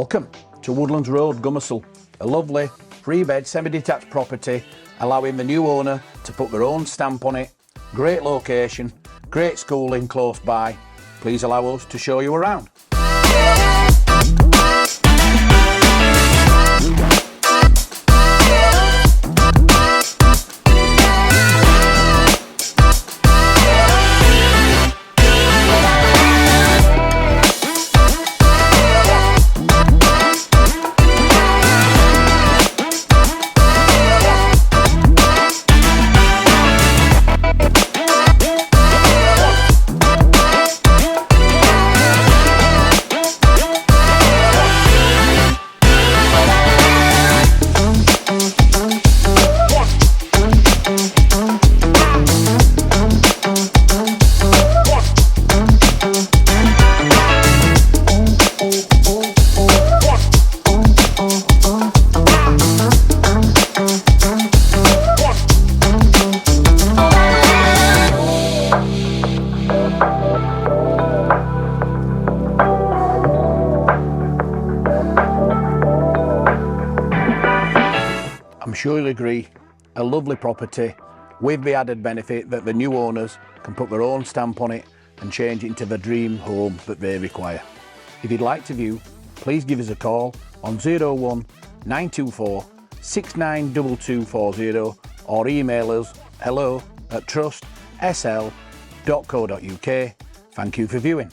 Welcome to Woodlands Road, Gomersal, a lovely 3-bed semi-detached property allowing the new owner to put their own stamp on it. Great location, great schooling close by. Please allow us to show you around. I'm sure you'll agree, a lovely property with the added benefit that the new owners can put their own stamp on it and change it into the dream home that they require. If you'd like to view, please give us a call on 01 924 692240 or email us hello@trustsl.co.uk. Thank you for viewing.